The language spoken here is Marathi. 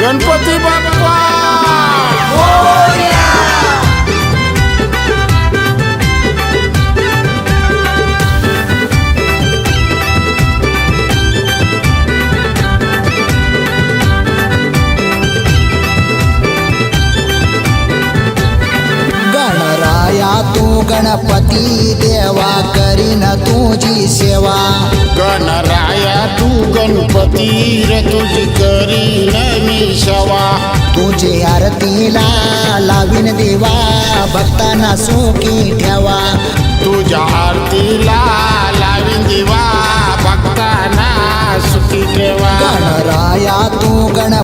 गणपती बाप्पा गणराया तू गणपती देवा करीन तुझी सेवा गणराया तू गणपती रे तुझी करी नवी सेवा तुझे आरतीला लावीन देवा भक्तांना सुखी ठेवा तुझ्या आरतीला लावीन देवा भक्तांना सुखी ठेवा गणराया तू गण